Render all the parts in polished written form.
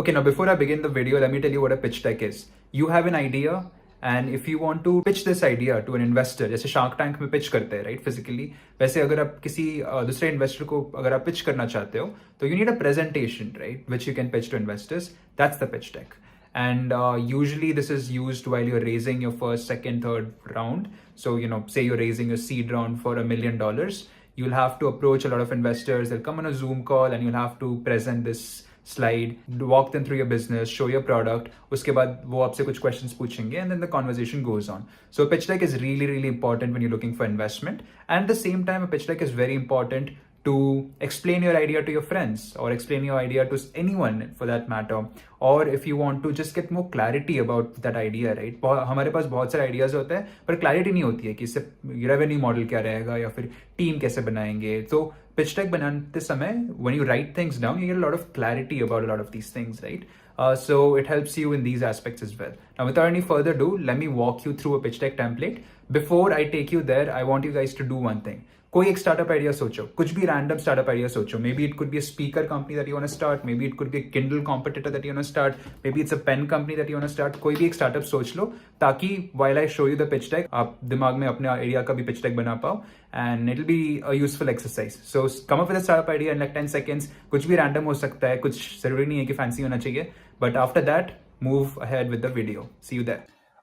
Okay, now before I begin the video, let me tell you what a pitch deck is. You have an idea, and if you want to pitch this idea to an investor, जैसे shark tank में pitch करते हैं, right, physically, वैसे अगर आप किसी दूसरे investor को अगर आप पिच करना चाहते हो, तो you need a presentation, right, which you can pitch to investors. That's the pitch deck. And usually this is used while you're raising your first, second, third round. So, say you're raising a seed round for $1 million. You'll have to approach a lot of investors. They'll come on a Zoom call and you'll have to present this slide, walk them through your business, show your product. उसके बाद वो आपसे कुछ questions पूछेंगे and then the conversation goes on. So a pitch deck is really, really important when you're looking for investment. And at the same time, a pitch deck is very important to explain your idea to your friends or explain your idea to anyone for that matter, or if you want to just get more clarity about that idea, right? हमारे पास बहुत सारे ideas होते हैं पर clarity नहीं होती है कि इससे revenue model क्या रहेगा या फिर team कैसे बनाएंगे. तो pitch deck बनाते समय when you write things down, you get a lot of clarity about a lot of these things, right? So it helps you in these aspects as well. Now, without any further ado, let me walk you through a pitch deck template. Before I take you there, I want you guys to do one thing. कोई एक startup idea सोचो, कुछ भी random startup idea सोचो. Maybe it could be a speaker company that you want to start, maybe it could be a Kindle competitor that you want to start, maybe it's a pen company that you want to start. कोई भी एक startup सोच लो ताकि while I show you the pitch deck, आप दिमाग में अपने idea का भी pitch deck बना पाओ, and it'll be a useful exercise. So come up with a startup idea in like 10 seconds. कुछ भी रैंडम हो सकता है, कुछ जरूरी नहीं है कि फैंसी होना चाहिए, but after that move ahead with the video. See you there.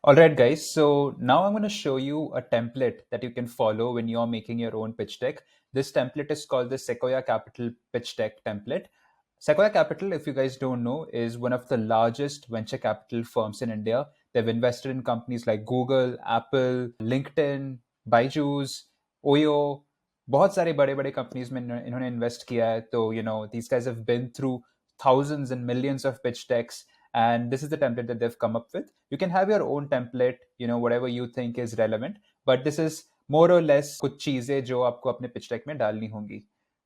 Alright guys, so now I'm going to show you a template that you can follow when you're making your own pitch deck. This template is called the Sequoia Capital pitch deck template. Sequoia Capital, if you guys don't know, is one of the largest venture capital firms in India. They've invested in companies like Google, Apple, LinkedIn, Byju's, Oyo. बहुत सारे बड़े-बड़े companies में इन्होंने invest किया है. So, these guys have been through thousands and millions of pitch decks. And this is the template that they've come up with. You can have your own template, whatever you think is relevant. But this is more or less कुछ चीजें जो आपको अपने pitch deck में डालनी होंगी.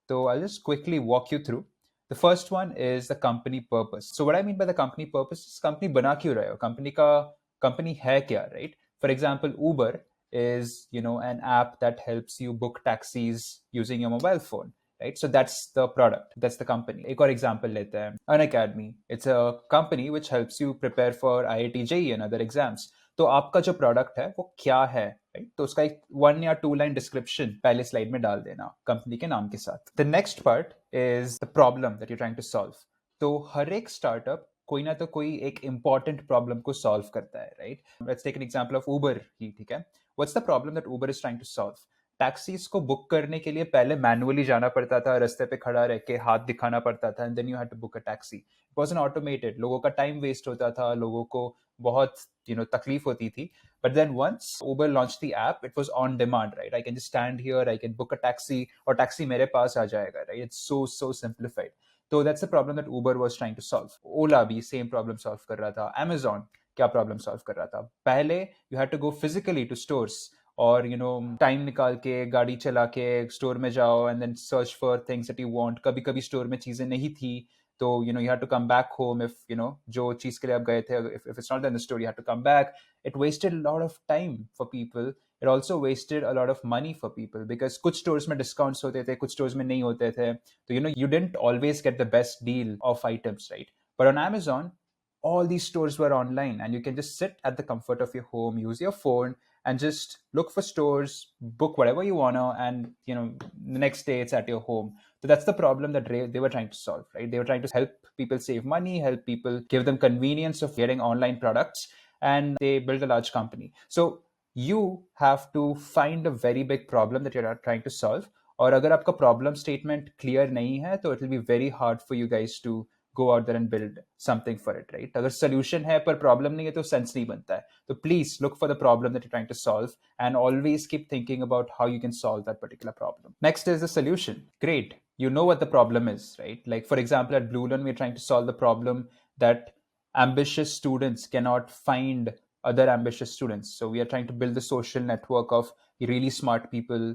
So I'll just quickly walk you through. The first one is the company purpose. So what I mean by the company purpose is company बना क्यों रहे हो? Company है क्या, right? For example, Uber is, an app that helps you book taxis using your mobile phone. Right? So that's the product. That's the company. एक और example लेते हैं. Unacademy. It's a company which helps you prepare for IIT JEE and other exams. तो आपका जो product है वो क्या है? Right? तो उसका एक 1 या 2 line description पहले slide में डाल देना company के नाम के साथ. The next part is the problem that you're trying to solve. तो हर एक startup कोई ना तो कोई एक important problem को solve करता है, right? Let's take an example of Uber ही, ठीक है? What's the problem that Uber is trying to solve? Taxis को बुक करने के लिए पहले मैनुअली जाना पड़ता था, रास्ते पे खड़ा रह के हाथ दिखाना पड़ता था, and then you had to book a taxi. It wasn't automated. लोगों का टाइम वेस्ट होता था, लोगों को बहुत तकलीफ होती थी. But then once Uber launch the app, it was on demand, right? I can just stand here, I can book a taxi और टैक्सी मेरे पास आ जाएगा, राइट? It's so simplified. तो that's the problem that Uber was trying to solve. Ola भी same problem solve कर रहा था. Amazon क्या प्रॉब्लम सॉल्व कर रहा था? पहले you had to go physically to stores और टाइम निकाल के गाड़ी चला के स्टोर में जाओ and then search for things that you want. कभी कभी स्टोर में चीजें नहीं थी तो you had to come back home if जो चीज के लिए आप गए थे, if it's not in the store you had to come back. It wasted a lot of time for people. It also wasted a lot of money for people because कुछ stores में discounts होते थे, कुछ stores में नहीं होते थे. तो you didn't always get the best deal of items, right? But on Amazon, all these stores were online and you can just sit at the comfort of your home, use your phone and just look for stores, book whatever you want to, and the next day it's at your home. So that's the problem that they were trying to solve, right? They were trying to help people save money, help people, give them convenience of getting online products, and they built a large company. So you have to find a very big problem that you're trying to solve. और अगर आपका problem statement clear नहीं है तो it will be very hard for you guys to go out there and build something for it, right? अगर solution है पर problem नहीं है तो sense नहीं बनता है. So please look for the problem that you're trying to solve and always keep thinking about how you can solve that particular problem. Next is the solution. Great. You know what the problem is, right? Like for example, at BlueLearn, we're trying to solve the problem that ambitious students cannot find other ambitious students. So we are trying to build the social network of really smart people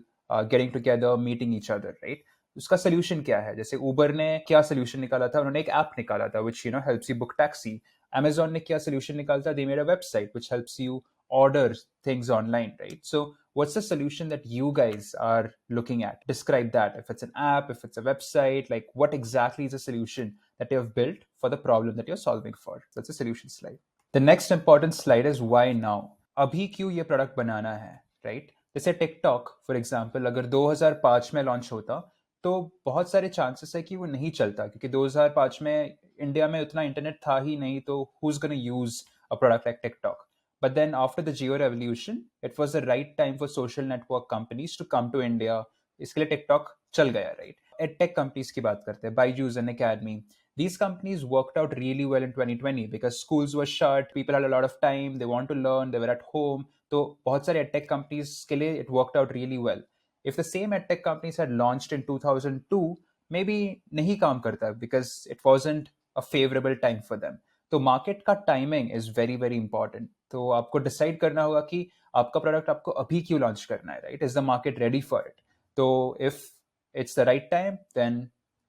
getting together, meeting each other, right? उसका solution क्या है? जैसे उबर ने क्या solution निकाला था? उन्होंने एक ऐप निकाला था which helps you book taxi. Amazon ने क्या सोल्यूशन निकाला था? They made a website which helps you order things online, right? So what's the solution that you guys are looking at? Describe that. If it's an app, if it's a website, like what exactly is the solution that you have built for the problem that you're solving for? That's a solution slide. The next important slide is why now. अभी क्यों ये product बनाना है, right? जैसे TikTok for example अगर 2005 में launch होता तो बहुत सारे चांसेस है कि वो नहीं चलता, क्योंकि 2005 में इंडिया में उतना इंटरनेट था ही नहीं, तो who's going to use a product like TikTok? But then after the Geo revolution, it was the right time for social network companies to come to India. इसके लिए टिकटॉक चल गया, राइट? एडटेक कंपनीज की बात करते हैं, Byju's and academy. These companies worked out really well in 2020 because schools were shut, people had a lot of time, they want to learn, they were at home. तो बहुत सारे edtech companies के लिए it worked out really well. If the same edtech companies had launched in 2002, maybe नहीं काम करता because it wasn't a favorable time for them. तो market का timing is very very important. तो आपको decide करना होगा कि आपका product आपको अभी क्यों launch करना है, right? Is the market ready for it? तो if it's the right time, then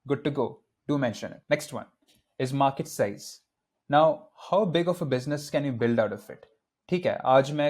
good to go. Do mention it. Next one is market size. Now, how big of a business can you build out of it? ठीक है, आज मैं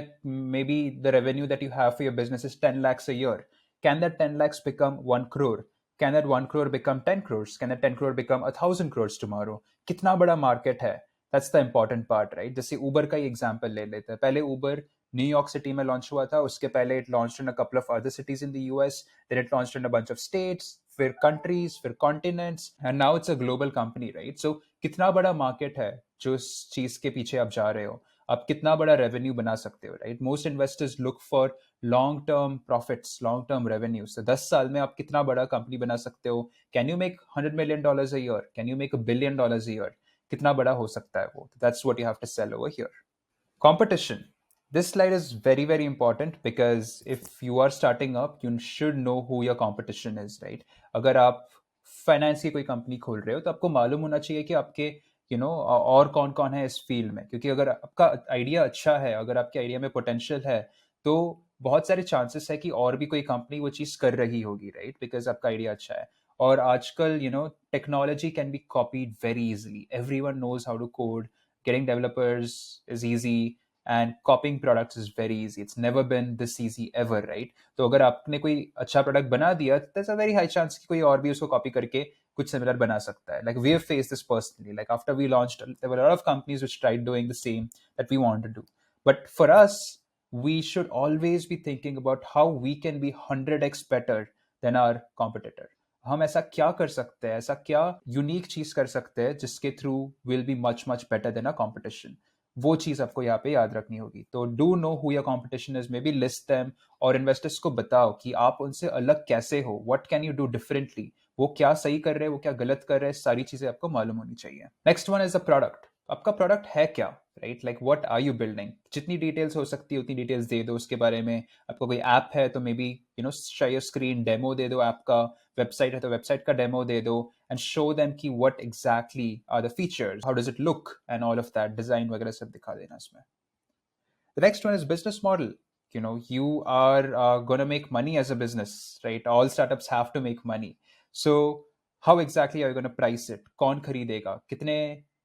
maybe the revenue that you have for your business is 10 lakhs a year. Can that 10 lakhs become 1 crore? Can that 1 crore become 10 crores? Can that 10 crore become 1,000 crores tomorrow? कितना बड़ा market है? That's the important part, right? जैसे Uber का ही example ले लेते हैं. पहले Uber New York city में लॉन्च हुआ था, उसके पहले it launched in a couple of other cities in the US, then it launched in a bunch of states, फिर कंट्रीज, फिर continents, and now it's a global company, right? So कितना बड़ा market है जो इस चीज के पीछे आप जा रहे हो, आप कितना बड़ा रेवेन्यू बना सकते हो, right? Most investors look for long term profits, long term revenue. So 10 साल में आप कितना बड़ा कंपनी बना सकते हो? Can you make $100 million a year? Can you make $1 billion a year? कितना बड़ा हो सकता है वो? That's what you have to sell over here. Competition. This slide is very, very important because if you are starting up, you should know who your competition is, right? अगर आप finance की कोई कंपनी खोल रहे हो तो आपको मालूम होना चाहिए कि आपके और कौन कौन है इस फील्ड में, क्योंकि अगर आपका आइडिया अच्छा है, अगर आपके आइडिया में पोटेंशियल है, तो बहुत सारे चांसेस है कि और भी कोई कंपनी वो चीज़ कर रही होगी, राइट? बिकॉज आपका आइडिया अच्छा है. और आजकल technology can be copied very easily. Everyone knows how to code. Getting developers is easy and copying products is very easy. It's never been this easy ever, right? तो अगर आपने कोई अच्छा प्रोडक्ट बना दिया, there's a very high chance कि कोई और भी उसको कॉपी करके कुछ सिमिलर बना सकता है. Like we have faced this personally. Like after we launched, there were a lot of companies which tried doing the same that we wanted to do. But for us, we should always be thinking about how we can be 100x better than our competitor. हम ऐसा क्या कर सकते हैं, ऐसा क्या unique चीज कर सकते हैं जिसके through will be much much better than a competition. वो चीज आपको यहाँ पे याद रखनी होगी. तो do know who your competition is, may be list them, और इन्वेस्टर्स को बताओ कि आप उनसे अलग कैसे हो, what can you do differently, वो क्या सही कर रहे हैं, वो क्या गलत कर रहे हैं, सारी चीजें आपको मालूम होनी चाहिए. Next one is a product. आपका प्रोडक्ट है क्या, right? Like what are you building? जितनी डिटेल्स हो सकती है उतनी डिटेल्स दे दो उसके बारे में. आपको कोई ऐप है तो maybe share screen demo दे दो ऐप का. वेबसाइट है तो वेबसाइट का डेमो दे दो, एंड शो देम कि what exactly are the features, how does it look, and all of that. Design वगैरह सब दिखा देना इसमें. The next one is business model. You are going to make money as a business, right? All startups have to make money. So how exactly are you going to price it? कौन खरीदेगा, कितने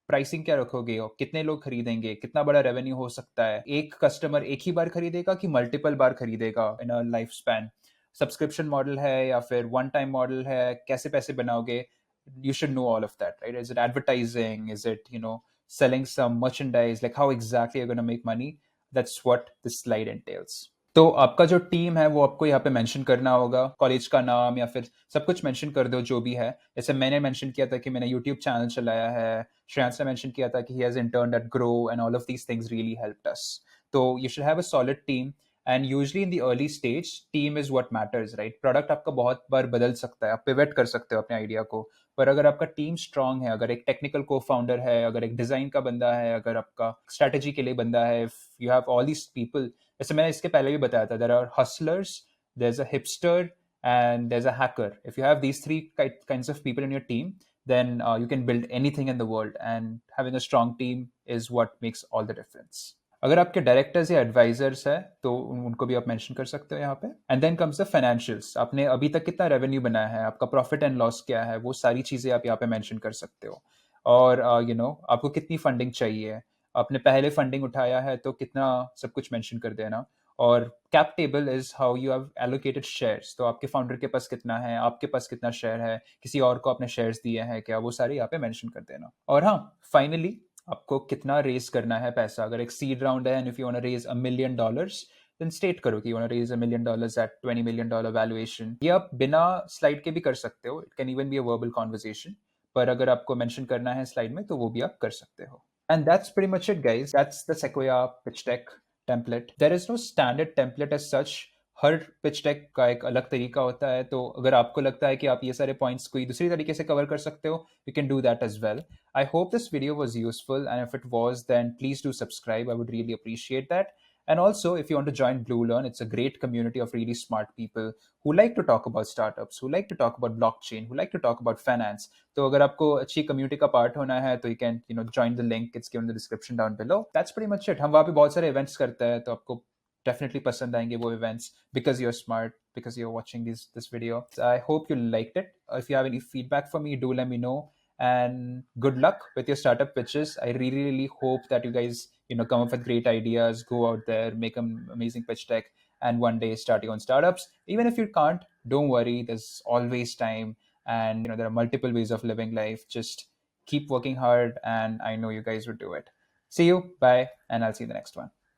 pricing क्या रखोगे, और कितने लोग खरीदेंगे, कितना बड़ा रेवेन्यू हो सकता है, एक कस्टमर एक ही बार खरीदेगा कि मल्टीपल बार खरीदेगा in a life span, subscription model है या फिर वन टाइम मॉडल है, कैसे पैसे बनाओगे? You should know all of that, right? Is it advertising? Is it selling some merchandise? Like how exactly you're going to make money? That's what this slide entails. तो आपका जो team है वो आपको यहाँ पे मेंशन करना होगा. कॉलेज का नाम या फिर सब कुछ मेंशन कर दो जो भी है. जैसे मैंने मेंशन किया था कि मैंने यूट्यूब चैनल चलाया है. श्रेयांश ने मेंशन किया था कि he has interned at Grow, and all of these things really helped us. तो you should have a solid team, and usually in the early stage team is what matters, right? Product आपका बहुत बार बदल सकता है, आप pivot कर सकते हो अपने आइडिया को, पर अगर आपका टीम स्ट्रांग है, अगर एक टेक्निकल को फाउंडर है, अगर एक डिजाइन का बंदा है, अगर आपका स्ट्रेटेजी के लिए बंदा है, if you have all these people, जैसे मैंने इसके पहले भी बताया था, there are hustlers, there is a hipster, and there's a hacker. If you have these three kinds of people in your team, then you can build anything in the world, and having a strong team is what makes all the difference. अगर आपके directors या advisers है तो उनको भी आप mention कर सकते हो यहाँ पे. And then comes the financials. आपने अभी तक कितना रेवेन्यू बनाया है, आपका प्रॉफिट एंड लॉस क्या है, वो सारी चीजें आप यहाँ पे मेंशन कर सकते हो. और आपको कितनी फंडिंग चाहिए, आपने पहले फंडिंग उठाया है तो कितना, सब कुछ मेंशन कर देना. और cap table is how you have allocated shares, तो आपके फाउंडर के पास कितना है, आपके पास कितना शेयर है, किसी और को आपने शेयर्स दिए हैं क्या, वो सारे यहाँ पे मेंशन कर देना। और हाँ, फाइनली आपको कितना रेज करना है पैसा, अगर एक सीड राउंड है and if you want to raise $1 million, then state करो कि you want to raise $1 million at $20 million valuation. ये आप बिना स्लाइड के भी कर सकते हो, it can even be a verbal conversation, पर अगर आपको मेंशन करना है स्लाइड में तो वो भी आप कर सकते हो। And that's pretty much it guys, that's the Sequoia pitch deck template. There is no standard template as such. Her pitch deck का एक अलग तरीका होता है, तो अगर आपको लगता है कि आप ये सारे पॉइंट्स कोई दूसरी तरीके से कवर कर सकते हो, you can do that as well. I hope this video was useful, and if it was then please do subscribe, I would really appreciate that. And also, if you want to join BlueLearn, it's a great community of really smart people who like to talk about startups, who like to talk about blockchain, who like to talk about finance. तो अगर आपको अच्छी community का part होना है तो you can join the link, it's given in the description down below. That's pretty much it. हम वहाँ पे बहुत सारे events करते हैं, तो आपको definitely पसंद आएंगे वो events, because you're smart, because you're watching this video. So I hope you liked it. If you have any feedback for me, do let me know. And good luck with your startup pitches. I really hope that you guys come up with great ideas, go out there, make an amazing pitch deck, and one day start your own startups. Even if you can't, don't worry, there's always time, and there are multiple ways of living life. Just keep working hard, and I know you guys would do it. See you, bye, and I'll see you in the next one.